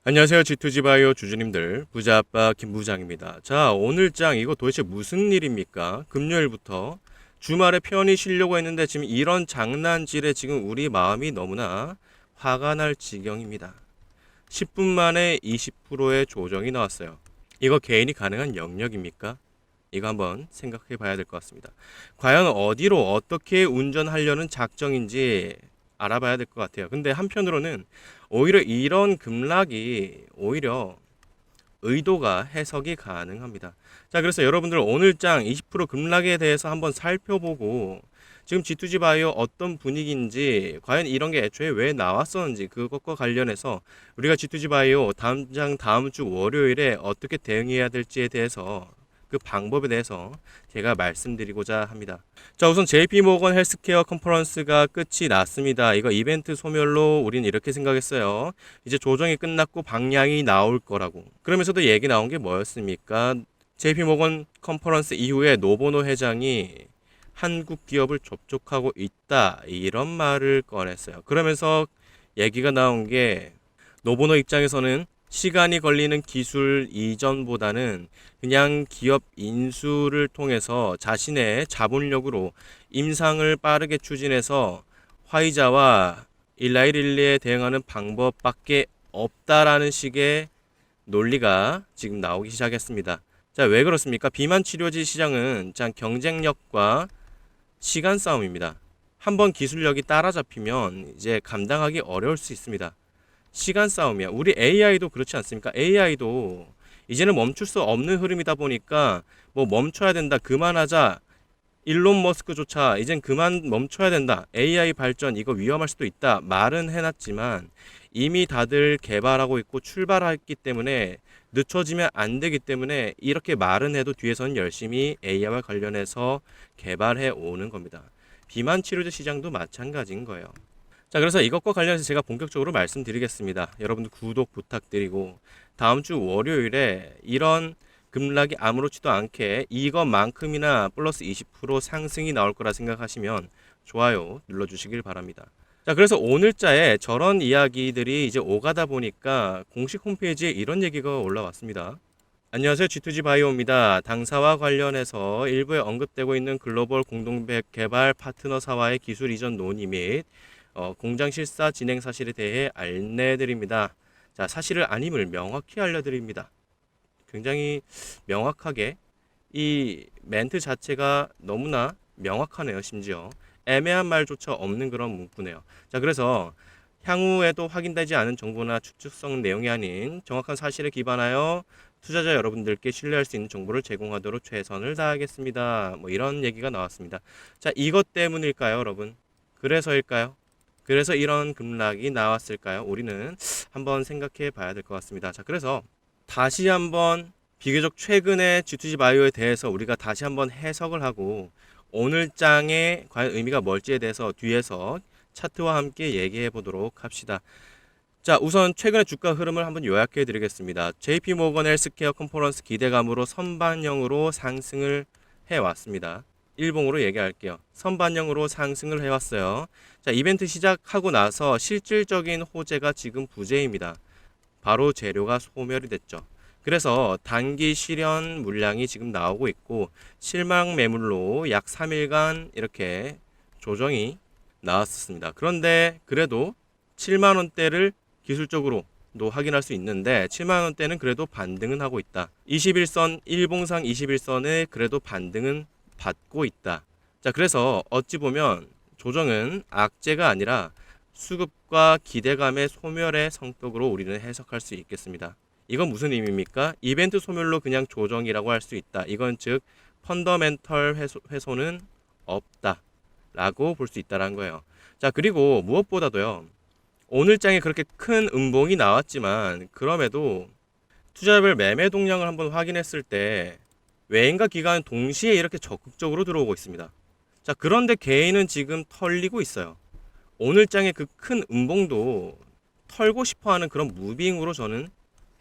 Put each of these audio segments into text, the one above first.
안녕하세요. G2G바이오 주주님들, 부자아빠 김부장입니다. 자, 오늘 장 이거 도대체 무슨 일입니까? 금요일부터 주말에 편히 쉬려고 했는데 지금 이런 장난질에 지금 우리 마음이 너무나 화가 날 지경입니다. 10분 만에 20%의 조정이 나왔어요. 이거 개인이 가능한 영역입니까? 이거 한번 생각해 봐야 될 것 같습니다. 과연 어디로 어떻게 운전하려는 작정인지 알아봐야 될 것 같아요. 근데 한편으로는 오히려 이런 급락이 오히려 의도가 해석이 가능합니다. 자, 그래서 여러분들 오늘 장 20% 급락에 대해서 한번 살펴보고 지금 G2G 바이오 어떤 분위기인지 과연 이런 게 애초에 왜 나왔었는지 그것과 관련해서 우리가 G2G 바이오 다음 주 월요일에 어떻게 대응해야 될지에 대해서 그 방법에 대해서 제가 말씀드리고자 합니다. 자, 우선 JP모건 헬스케어 컨퍼런스가 끝이 났습니다. 이거 이벤트 소멸로 우린 이렇게 생각했어요. 이제 조정이 끝났고 방향이 나올 거라고. 그러면서도 얘기 나온 게 뭐였습니까? JP모건 컨퍼런스 이후에 노보노 회장이 한국 기업을 접촉하고 있다, 이런 말을 꺼냈어요. 그러면서 얘기가 나온 게 노보노 입장에서는 시간이 걸리는 기술 이전보다는 그냥 기업 인수를 통해서 자신의 자본력으로 임상을 빠르게 추진해서 화이자와 일라이릴리에 대응하는 방법밖에 없다라는 식의 논리가 지금 나오기 시작했습니다. 자, 왜 그렇습니까? 비만 치료제 시장은 경쟁력과 시간 싸움입니다. 한번 기술력이 따라잡히면 이제 감당하기 어려울 수 있습니다. 시간 싸움이야. 우리 AI도 그렇지 않습니까? AI도 이제는 멈출 수 없는 흐름이다 보니까 뭐 멈춰야 된다, 그만하자. 일론 머스크조차 이젠 그만 멈춰야 된다. AI 발전 이거 위험할 수도 있다. 말은 해놨지만 이미 다들 개발하고 있고 출발했기 때문에 늦춰지면 안 되기 때문에 이렇게 말은 해도 뒤에서는 열심히 AI와 관련해서 개발해 오는 겁니다. 비만 치료제 시장도 마찬가지인 거예요. 자, 그래서 이것과 관련해서 제가 본격적으로 말씀드리겠습니다. 여러분들 구독 부탁드리고 다음 주 월요일에 이런 급락이 아무렇지도 않게 이것만큼이나 플러스 20% 상승이 나올 거라 생각하시면 좋아요 눌러주시길 바랍니다. 자, 그래서 오늘자에 저런 이야기들이 이제 오가다 보니까 공식 홈페이지에 이런 얘기가 올라왔습니다. 안녕하세요. G2G 바이오입니다. 당사와 관련해서 일부에 언급되고 있는 글로벌 공동 개발 파트너사와의 기술 이전 논의 및 공장 실사 진행 사실에 대해 안내드립니다. 자, 사실을 아님을 명확히 알려드립니다. 굉장히 명확하게 이 멘트 자체가 너무나 명확하네요. 심지어 애매한 말조차 없는 그런 문구네요. 자, 그래서 향후에도 확인되지 않은 정보나 추측성 내용이 아닌 정확한 사실에 기반하여 투자자 여러분들께 신뢰할 수 있는 정보를 제공하도록 최선을 다하겠습니다. 뭐 이런 얘기가 나왔습니다. 자, 이것 때문일까요, 여러분? 그래서일까요? 그래서 이런 급락이 나왔을까요? 우리는 한번 생각해 봐야 될 것 같습니다. 자, 그래서 다시 한번 비교적 최근의 G2G 바이오에 대해서 우리가 다시 한번 해석을 하고 오늘 장의 과연 의미가 뭘지에 대해서 뒤에서 차트와 함께 얘기해 보도록 합시다. 자, 우선 최근의 주가 흐름을 한번 요약해 드리겠습니다. JP모건 헬스케어 컨퍼런스 기대감으로 선반영으로 상승을 해왔습니다. 일봉으로 얘기할게요. 선반영으로 상승을 해왔어요. 자, 이벤트 시작하고 나서 실질적인 호재가 지금 부재입니다. 바로 재료가 소멸이 됐죠. 그래서 단기 실현 물량이 지금 나오고 있고 실망 매물로 약 3일간 이렇게 조정이 나왔었습니다. 그런데 그래도 7만원대를 기술적으로도 확인할 수 있는데 7만원대는 그래도 반등은 하고 있다. 21선, 일봉상 21선에 그래도 반등은 받고 있다. 자, 그래서 어찌 보면 조정은 악재가 아니라 수급과 기대감의 소멸의 성격으로 우리는 해석할 수 있겠습니다. 이건 무슨 의미입니까? 이벤트 소멸로 그냥 조정이라고 할 수 있다. 이건 즉 펀더멘털 훼손은 없다 라고 볼 수 있다는 거예요. 자, 그리고 무엇보다도요, 오늘 장에 그렇게 큰 음봉이 나왔지만 그럼에도 투자별 매매 동향을 한번 확인했을 때 외인과 기관은 동시에 이렇게 적극적으로 들어오고 있습니다. 자, 그런데 개인은 지금 털리고 있어요. 오늘 장의 그 큰 음봉도 털고 싶어하는 그런 무빙으로 저는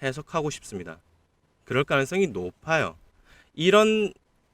해석하고 싶습니다. 그럴 가능성이 높아요. 이런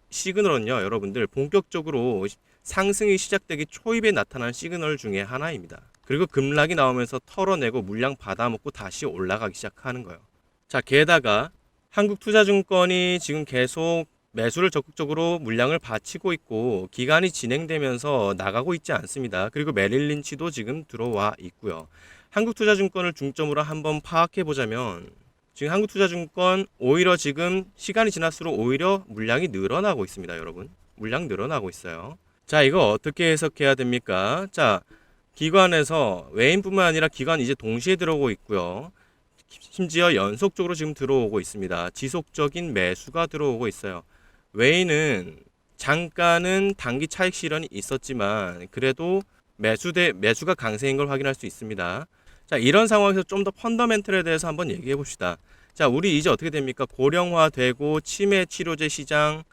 시그널은요, 여러분들 본격적으로 상승이 시작되기 초입에 나타난 시그널 중에 하나입니다. 그리고 급락이 나오면서 털어내고 물량 받아먹고 다시 올라가기 시작하는 거예요. 자, 게다가 한국투자증권이 지금 계속 매수를 적극적으로 물량을 받치고 있고 기간이 진행되면서 나가고 있지 않습니다. 그리고 메릴 린치도 지금 들어와 있고요. 한국투자증권을 중점으로 한번 파악해 보자면 지금 한국투자증권 오히려 지금 시간이 지날수록 오히려 물량이 늘어나고 있습니다, 여러분. 물량 늘어나고 있어요. 자, 이거 어떻게 해석해야 됩니까? 자, 기관에서 외인뿐만 아니라 기관 이제 동시에 들어오고 있고요. 심지어 연속적으로 지금 들어오고 있습니다. 지속적인 매수가 들어오고 있어요. 외인은 잠깐은 단기 차익 실현이 있었지만 그래도 매수가 강세인 걸 확인할 수 있습니다. 자, 이런 상황에서 좀 더 펀더멘털에 대해서 한번 얘기해 봅시다. 자, 우리 이제 어떻게 됩니까? 고령화되고 치매 치료제 시장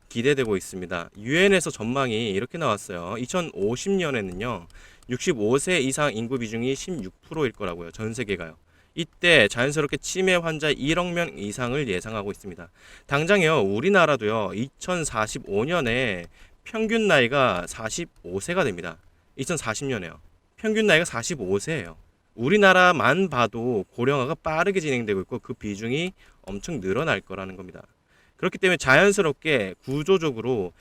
기대되고 있습니다. 유엔에서 전망이 이렇게 나왔어요. 2050년에는요. 65세 이상 인구 비중이 16%일 거라고요. 전 세계가요. 이때 자연스럽게 치매 환자 1억 명 이상을 예상하고 있습니다. 당장요, 우리나라도요, 2045년에 평균 나이가 45세가 됩니다. 2040년에요. 평균 나이가 45세예요. 우리나라만 봐도 고령화가 빠르게 진행되고 있고 그 비중이 엄청 늘어날 거라는 겁니다. 그렇기 때문에 자연스럽게 구조적으로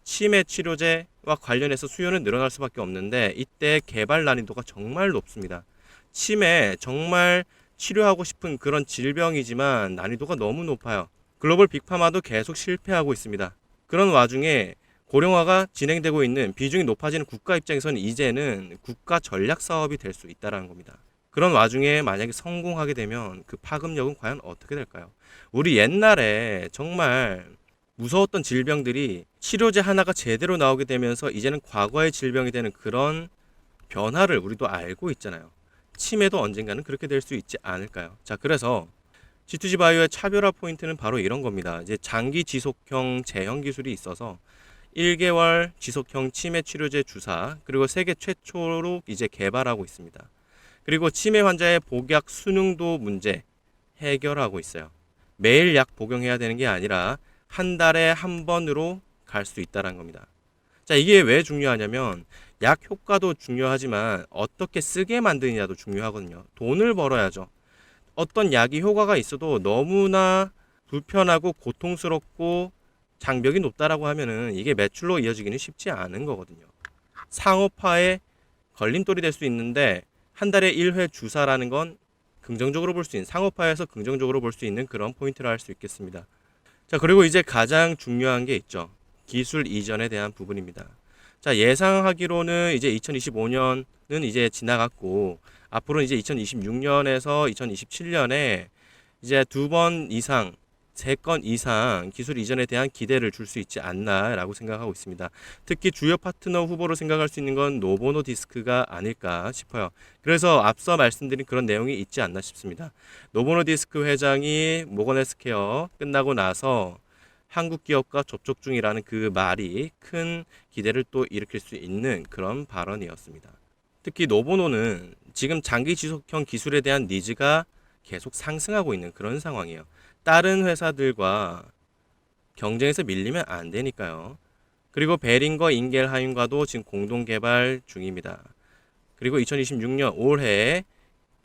치매 치료제와 관련해서 수요는 늘어날 수밖에 없는데 이때 개발 난이도가 정말 높습니다. 치매 정말 치료하고 싶은 그런 질병이지만 난이도가 너무 높아요. 글로벌 빅파마도 계속 실패하고 있습니다. 그런 와중에 고령화가 진행되고 있는 비중이 높아지는 국가 입장에서는 이제는 국가 전략 사업이 될 수 있다는 겁니다. 그런 와중에 만약에 성공하게 되면 그 파급력은 과연 어떻게 될까요? 우리 옛날에 정말 무서웠던 질병들이 치료제 하나가 제대로 나오게 되면서 이제는 과거의 질병이 되는 그런 변화를 우리도 알고 있잖아요. 치매도 언젠가는 그렇게 될 수 있지 않을까요? 자, 그래서 G2G 바이오의 차별화 포인트는 바로 이런 겁니다. 이제 장기 지속형 제형 기술이 있어서 1개월 지속형 치매 치료제 주사, 그리고 세계 최초로 이제 개발하고 있습니다. 그리고 치매 환자의 복약 순응도 문제 해결하고 있어요. 매일 약 복용해야 되는 게 아니라 한 달에 한 번으로 갈 수 있다는 겁니다. 자, 이게 왜 중요하냐면 약 효과도 중요하지만 어떻게 쓰게 만드느냐도 중요하거든요. 돈을 벌어야죠. 어떤 약이 효과가 있어도 너무나 불편하고 고통스럽고 장벽이 높다라고 하면은 이게 매출로 이어지기는 쉽지 않은 거거든요. 상업화에 걸림돌이 될 수 있는데 한 달에 1회 주사라는 건 긍정적으로 볼 수 있는, 상업화에서 긍정적으로 볼 수 있는 그런 포인트를 할 수 있겠습니다. 자, 그리고 이제 가장 중요한 게 있죠. 기술 이전에 대한 부분입니다. 자, 예상하기로는 이제 2025년은 이제 지나갔고 앞으로 이제 2026년에서 2027년에 이제 2번 이상, 3건 이상 기술 이전에 대한 기대를 줄 수 있지 않나라고 생각하고 있습니다. 특히 주요 파트너 후보로 생각할 수 있는 건 노보노디스크가 아닐까 싶어요. 그래서 앞서 말씀드린 그런 내용이 있지 않나 싶습니다. 노보노디스크 회장이 모건헬스케어 끝나고 나서 한국 기업과 접촉 중이라는 그 말이 큰 기대를 또 일으킬 수 있는 그런 발언이었습니다. 특히 노보노는 지금 장기 지속형 기술에 대한 니즈가 계속 상승하고 있는 그런 상황이에요. 다른 회사들과 경쟁에서 밀리면 안 되니까요. 그리고 베링거 인겔하임과도 지금 공동 개발 중입니다. 그리고 2026년 올해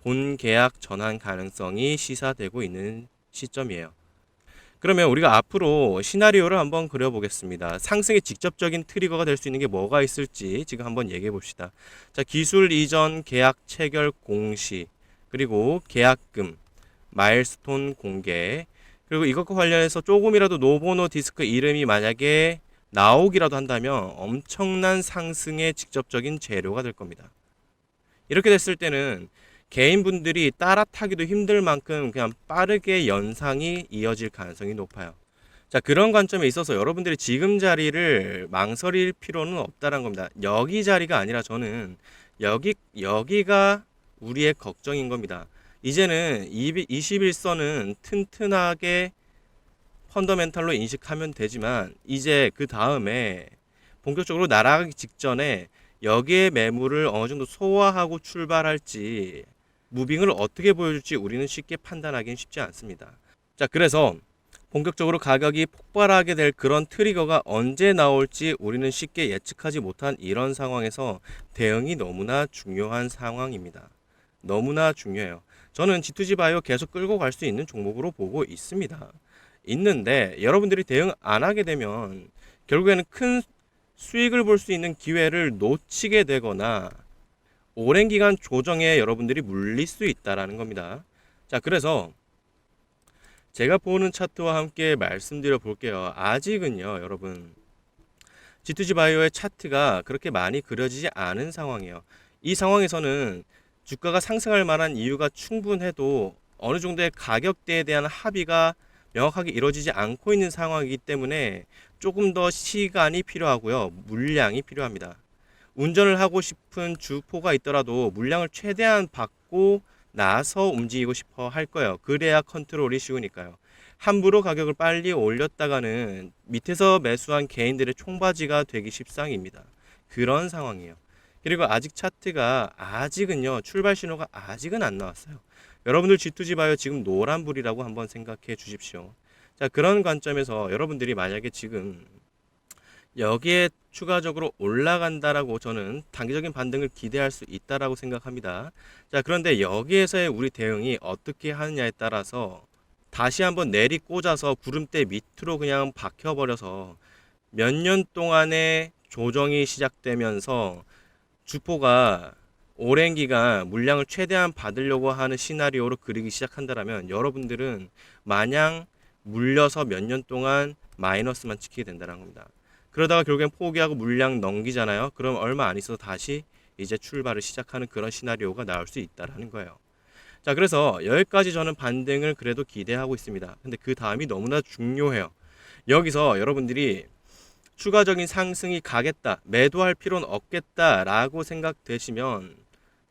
본 계약 전환 가능성이 시사되고 있는 시점이에요. 그러면 우리가 앞으로 시나리오를 한번 그려보겠습니다. 상승의 직접적인 트리거가 될 수 있는 게 뭐가 있을지 지금 한번 얘기해 봅시다. 자, 기술 이전 계약 체결 공시, 그리고 계약금, 마일스톤 공개, 그리고 이것과 관련해서 조금이라도 노보노디스크 이름이 만약에 나오기라도 한다면 엄청난 상승의 직접적인 재료가 될 겁니다. 이렇게 됐을 때는 개인분들이 따라타기도 힘들 만큼 그냥 빠르게 연상이 이어질 가능성이 높아요. 자, 그런 관점에 있어서 여러분들이 지금 자리를 망설일 필요는 없다는 겁니다. 여기 자리가 아니라 저는 여기가 우리의 걱정인 겁니다. 이제는 21선은 튼튼하게 펀더멘탈로 인식하면 되지만 이제 그 다음에 본격적으로 날아가기 직전에 여기에 매물을 어느 정도 소화하고 출발할지 무빙을 어떻게 보여줄지 우리는 쉽게 판단하기는 쉽지 않습니다. 자, 그래서 본격적으로 가격이 폭발하게 될 그런 트리거가 언제 나올지 우리는 쉽게 예측하지 못한 이런 상황에서 대응이 너무나 중요한 상황입니다. 너무나 중요해요. 저는 G2G 바이오 계속 끌고 갈 수 있는 종목으로 보고 있습니다. 있는데 여러분들이 대응 안 하게 되면 결국에는 큰 수익을 볼 수 있는 기회를 놓치게 되거나 오랜 기간 조정에 여러분들이 물릴 수 있다라는 겁니다. 자, 그래서 제가 보는 차트와 함께 말씀드려 볼게요. 아직은요, 여러분. G2G 바이오의 차트가 그렇게 많이 그려지지 않은 상황이에요. 이 상황에서는 주가가 상승할 만한 이유가 충분해도 어느 정도의 가격대에 대한 합의가 명확하게 이루어지지 않고 있는 상황이기 때문에 조금 더 시간이 필요하고요. 물량이 필요합니다. 운전을 하고 싶은 주포가 있더라도 물량을 최대한 받고 나서 움직이고 싶어 할 거예요. 그래야 컨트롤이 쉬우니까요. 함부로 가격을 빨리 올렸다가는 밑에서 매수한 개인들의 총바지가 되기 십상입니다. 그런 상황이에요. 그리고 아직 차트가 아직은요, 출발 신호가 아직은 안 나왔어요. 여러분들 G2G 바이오 지금 노란불이라고 한번 생각해 주십시오. 자, 그런 관점에서 여러분들이 만약에 지금 여기에 추가적으로 올라간다라고 저는 단기적인 반등을 기대할 수 있다라고 생각합니다. 자, 그런데 여기에서의 우리 대응이 어떻게 하느냐에 따라서 다시 한번 내리 꽂아서 구름대 밑으로 그냥 박혀버려서 몇 년 동안의 조정이 시작되면서 주포가 오랜 기간 물량을 최대한 받으려고 하는 시나리오로 그리기 시작한다면 여러분들은 마냥 물려서 몇 년 동안 마이너스만 찍히게 된다는 겁니다. 그러다가 결국엔 포기하고 물량 넘기잖아요. 그럼 얼마 안 있어서 다시 이제 출발을 시작하는 그런 시나리오가 나올 수 있다라는 거예요. 자, 그래서 여기까지 저는 반등을 그래도 기대하고 있습니다. 근데 그 다음이 너무나 중요해요. 여기서 여러분들이 추가적인 상승이 가겠다, 매도할 필요는 없겠다라고 생각되시면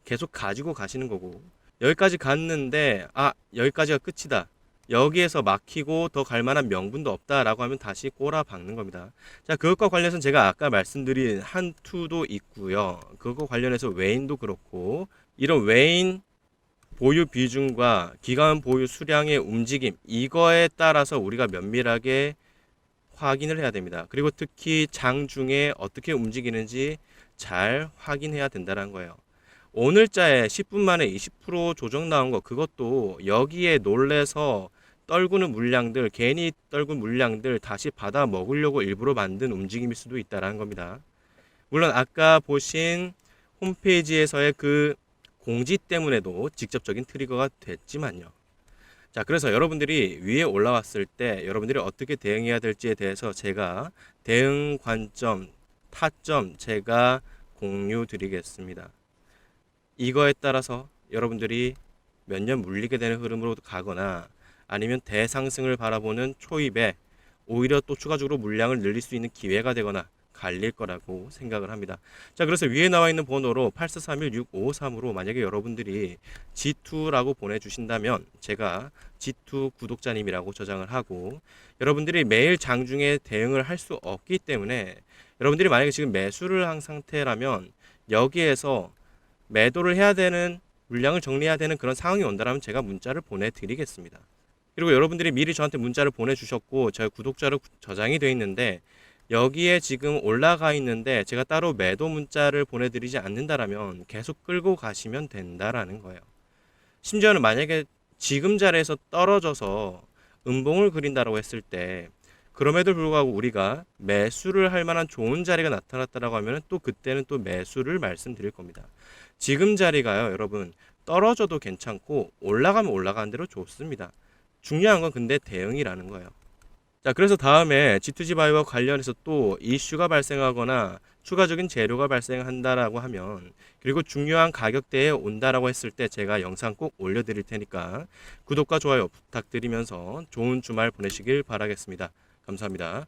계속 가지고 가시는 거고, 여기까지 갔는데 여기까지가 끝이다, 여기에서 막히고 더 갈 만한 명분도 없다라고 하면 다시 꼬라박는 겁니다. 자, 그것과 관련해서 제가 아까 말씀드린 한투도 있고요. 그것과 관련해서 외인도 그렇고, 이런 외인 보유 비중과 기간 보유 수량의 움직임, 이거에 따라서 우리가 면밀하게 확인을 해야 됩니다. 그리고 특히 장중에 어떻게 움직이는지 잘 확인해야 된다는 거예요. 오늘자에 10분 만에 20% 조정 나온 거, 그것도 여기에 놀래서 떨구는 물량들, 괜히 떨군 물량들 다시 받아 먹으려고 일부러 만든 움직임일 수도 있다는 겁니다. 물론 아까 보신 홈페이지에서의 그 공지 때문에도 직접적인 트리거가 됐지만요. 자, 그래서 여러분들이 위에 올라왔을 때 여러분들이 어떻게 대응해야 될지에 대해서 제가 대응 관점, 타점 제가 공유 드리겠습니다. 이거에 따라서 여러분들이 몇 년 물리게 되는 흐름으로 가거나 아니면 대상승을 바라보는 초입에 오히려 또 추가적으로 물량을 늘릴 수 있는 기회가 되거나 갈릴 거라고 생각을 합니다. 자, 그래서 위에 나와 있는 번호로 84316553으로 만약에 여러분들이 G2라고 보내주신다면 제가 G2 구독자님이라고 저장을 하고, 여러분들이 매일 장중에 대응을 할 수 없기 때문에 여러분들이 만약에 지금 매수를 한 상태라면 여기에서 매도를 해야 되는, 물량을 정리해야 되는 그런 상황이 온다면 제가 문자를 보내드리겠습니다. 그리고 여러분들이 미리 저한테 문자를 보내주셨고 제가 구독자로 저장이 되어 있는데 여기에 지금 올라가 있는데 제가 따로 매도 문자를 보내드리지 않는다라면 계속 끌고 가시면 된다라는 거예요. 심지어는 만약에 지금 자리에서 떨어져서 음봉을 그린다라고 했을 때 그럼에도 불구하고 우리가 매수를 할 만한 좋은 자리가 나타났다라고 하면 또 그때는 또 매수를 말씀드릴 겁니다. 지금 자리가요, 여러분, 떨어져도 괜찮고 올라가면 올라가는 대로 좋습니다. 중요한 건 근데 대응이라는 거예요. 자, 그래서 다음에 G2G 바이오와 관련해서 또 이슈가 발생하거나 추가적인 재료가 발생한다라고 하면, 그리고 중요한 가격대에 온다라고 했을 때 제가 영상 꼭 올려드릴 테니까 구독과 좋아요 부탁드리면서 좋은 주말 보내시길 바라겠습니다. 감사합니다.